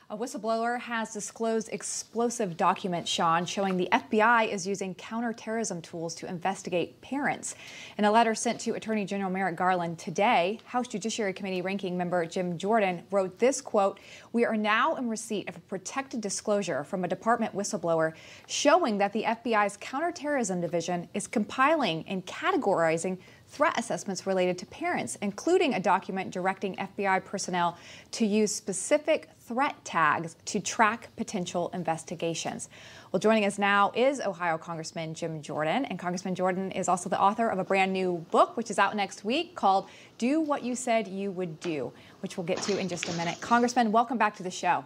A whistleblower has disclosed explosive documents, Sean, showing the FBI is using counterterrorism tools to investigate parents. In a letter sent to Attorney General Merrick Garland today, House Judiciary Committee ranking member Jim Jordan wrote this quote, "We are now in receipt of a protected disclosure from a department whistleblower showing that the FBI's counterterrorism division is compiling and categorizing threat assessments related to parents, including a document directing FBI personnel to use specific threat tags to track potential investigations." Well, joining us now is Ohio Congressman Jim Jordan, and Congressman Jordan is also the author of a brand new book, which is out next week, called Do What You Said You Would Do, which we'll get to in just a minute. Congressman, welcome back to the show.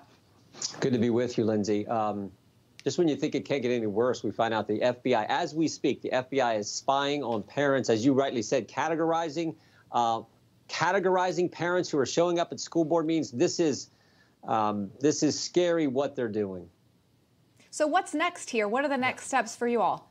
Good to be with you, Lindsay. Just when you think it can't get any worse, we find out the FBI, as we speak, the FBI is spying on parents, as you rightly said, categorizing parents who are showing up at school board meetings. This is scary what they're doing. So what's next here? What are the next steps for you all?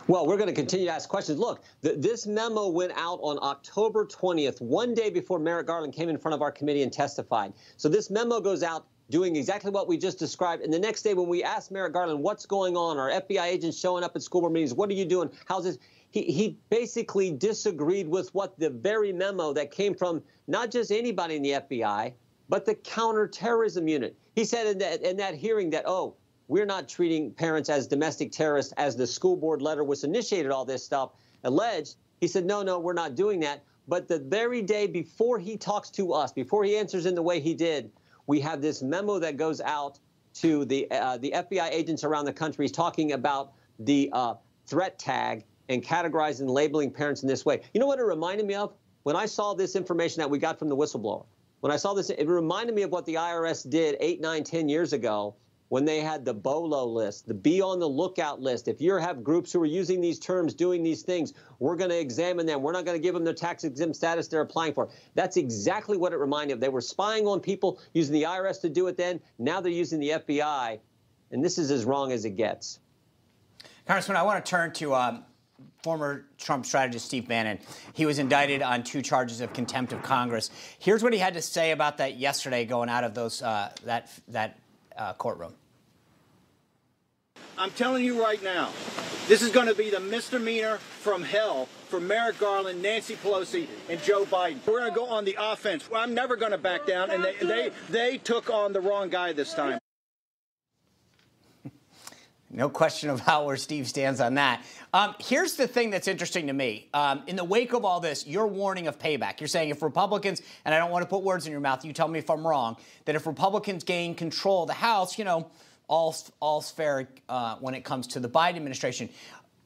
Well, we're going to continue to ask questions. Look, this memo went out on October 20th, one day before Merrick Garland came in front of our committee and testified. So this memo goes out doing exactly what we just described. And the next day when we asked Merrick Garland, what's going on? Are FBI agents showing up at school board meetings? What are you doing? How's this? He basically disagreed with what the very memo that came from not just anybody in the FBI, but the counterterrorism unit. He said in that hearing that, oh, we're not treating parents as domestic terrorists as the school board letter which initiated all this stuff alleged. He said, no, we're not doing that. But the very day before he talks to us, before he answers in the way he did, we have this memo that goes out to the FBI agents around the country. He's talking about the threat tag and categorizing and labeling parents in this way. You know what it reminded me of? When I saw this information that we got from the whistleblower, when I saw this, it reminded me of what the IRS did 8, 9, 10 years ago when they had the BOLO list, the be on the lookout list. If you have groups who are using these terms, doing these things, we're going to examine them. We're not going to give them the tax exempt status they're applying for. That's exactly what it reminded of. They were spying on people, using the IRS to do it then. Now they're using the FBI, and this is as wrong as it gets. Congressman, I want to turn to former Trump strategist Steve Bannon. He was indicted on 2 charges of contempt of Congress. Here's what he had to say about that yesterday going out of those courtroom. I'm telling you right now, this is going to be the misdemeanor from hell for Merrick Garland, Nancy Pelosi, and Joe Biden. We're going to go on the offense. I'm never going to back down, and they took on the wrong guy this time. No question about where Steve stands on that. Here's the thing that's interesting to me. In the wake of all this, you're warning of payback. You're saying if Republicans, and I don't want to put words in your mouth, you tell me if I'm wrong, that if Republicans gain control of the House, you know, all's fair when it comes to the Biden administration.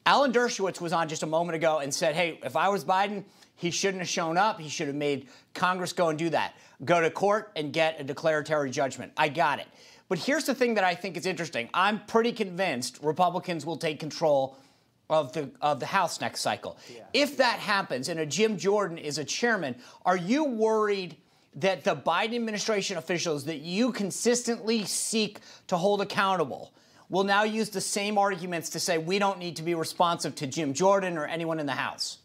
Alan Dershowitz was on just a moment ago and said, hey, if I was Biden, he shouldn't have shown up. He should have made Congress go and do that. Go to court and get a declaratory judgment. I got it. But here's the thing that I think is interesting. I'm pretty convinced Republicans will take control of the House next cycle. Yeah. If that happens and a Jim Jordan is a chairman, are you worried that the Biden administration officials that you consistently seek to hold accountable will now use the same arguments to say we don't need to be responsive to Jim Jordan or anyone in the House?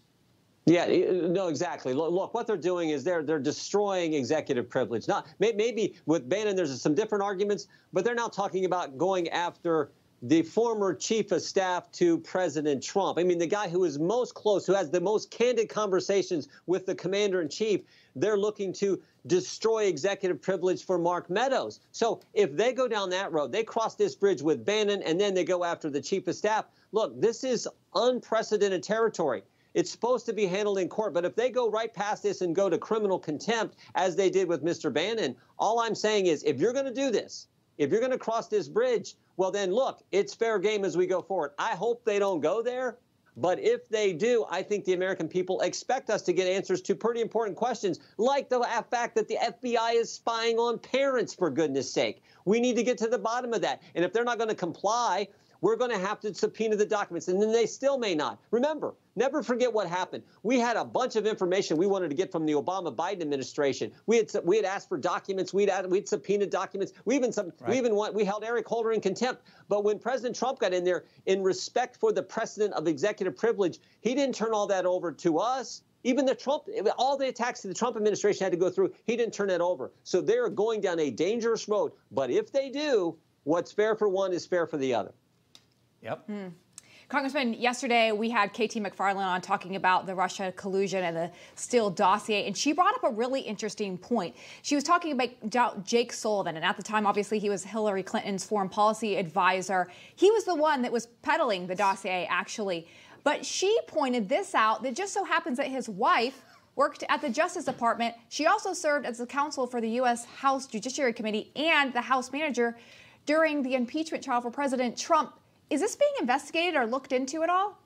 Yeah, no, exactly. Look, what they're doing is they're destroying executive privilege. Not maybe with Bannon, there's some different arguments, but they're now talking about going after the former chief of staff to President Trump. I mean, the guy who is most close, who has the most candid conversations with the commander in chief. They're looking to destroy executive privilege for Mark Meadows. So if they go down that road, they cross this bridge with Bannon, and then they go after the chief of staff. Look, this is unprecedented territory. It's supposed to be handled in court, but if they go right past this and go to criminal contempt, as they did with Mr. Bannon, all I'm saying is if you're going to do this, if you're going to cross this bridge, well, then, look, it's fair game as we go forward. I hope they don't go there, but if they do, I think the American people expect us to get answers to pretty important questions, like the fact that the FBI is spying on parents, for goodness sake. We need to get to the bottom of that. And if they're not going to comply, we're going to have to subpoena the documents, and then they still may not. Remember, never forget what happened. We had a bunch of information we wanted to get from the Obama-Biden administration. We had asked for documents. We'd subpoenaed documents. We held Eric Holder in contempt. But when President Trump got in there, in respect for the precedent of executive privilege, he didn't turn all that over to us. Even all the attacks that the Trump administration had to go through, he didn't turn that over. So they're going down a dangerous road. But if they do, what's fair for one is fair for the other. Yep. Congressman, yesterday we had KT McFarland on talking about the Russia collusion and the Steele dossier, and she brought up a really interesting point. She was talking about Jake Sullivan, and at the time, obviously, he was Hillary Clinton's foreign policy advisor. He was the one that was peddling the dossier, actually. But she pointed this out, that just so happens that his wife worked at the Justice Department. She also served as the counsel for the U.S. House Judiciary Committee and the House manager during the impeachment trial for President Trump. Is this being investigated or looked into at all?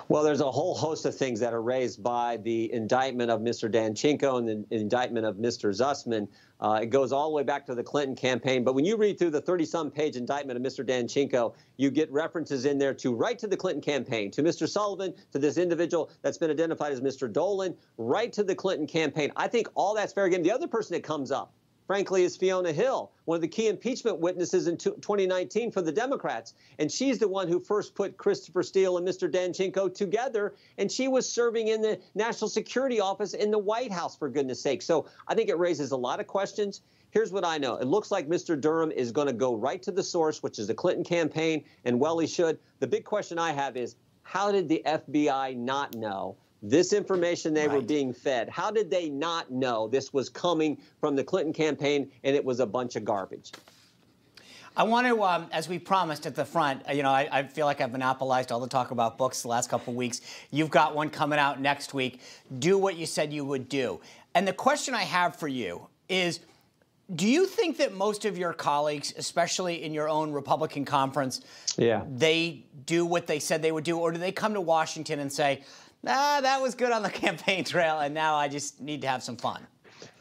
Well, there's a whole host of things that are raised by the indictment of Mr. Danchenko and the indictment of Mr. Zussman. It goes all the way back to the Clinton campaign. But when you read through the 30-some page indictment of Mr. Danchenko, you get references in there to right to the Clinton campaign, to Mr. Sullivan, to this individual that's been identified as Mr. Dolan, right to the Clinton campaign. I think all that's fair game. The other person that comes up, frankly, is Fiona Hill, one of the key impeachment witnesses in 2019 for the Democrats. And she's the one who first put Christopher Steele and Mr. Danchenko together. And she was serving in the National Security Office in the White House, for goodness sake. So I think it raises a lot of questions. Here's what I know. It looks like Mr. Durham is going to go right to the source, which is the Clinton campaign, and well, he should. The big question I have is, how did the FBI not know this information they were being fed? How did they not know this was coming from the Clinton campaign and it was a bunch of garbage? I want to, as we promised at the front, I feel like I've monopolized all the talk about books the last couple of weeks. You've got one coming out next week. Do what you said you would do. And the question I have for you is, do you think that most of your colleagues, especially in your own Republican conference, they do what they said they would do? Or do they come to Washington and say, that was good on the campaign trail, and now I just need to have some fun?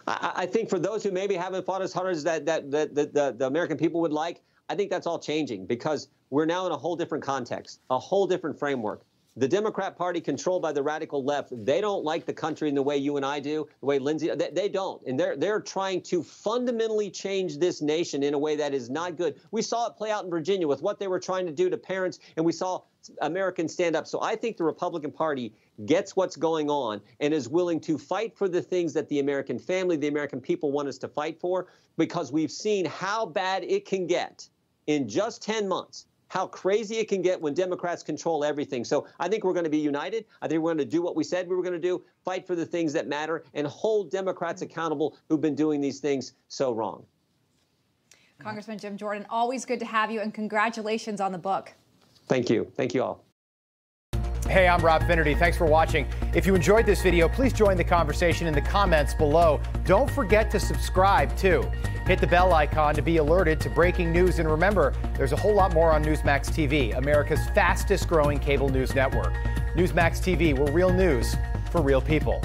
I think for those who maybe haven't fought as hard as the American people would like, I think that's all changing because we're now in a whole different context, a whole different framework. The Democrat Party, controlled by the radical left, they don't like the country in the way you and I do, the way Lindsay, they don't. And they're trying to fundamentally change this nation in a way that is not good. We saw it play out in Virginia with what they were trying to do to parents, and we saw Americans stand up. So I think the Republican Party gets what's going on and is willing to fight for the things that the American family, the American people want us to fight for, because we've seen how bad it can get in just 10 months. How crazy it can get when Democrats control everything. So I think we're going to be united. I think we're going to do what we said we were going to do, fight for the things that matter, and hold Democrats accountable who've been doing these things so wrong. Congressman Jim Jordan, always good to have you, and congratulations on the book. Thank you. Thank you all. Hey, I'm Rob Finnerty. Thanks for watching. If you enjoyed this video, please join the conversation in the comments below. Don't forget to subscribe, too. Hit the bell icon to be alerted to breaking news. And remember, there's a whole lot more on Newsmax TV, America's fastest growing cable news network. Newsmax TV, we're real news for real people.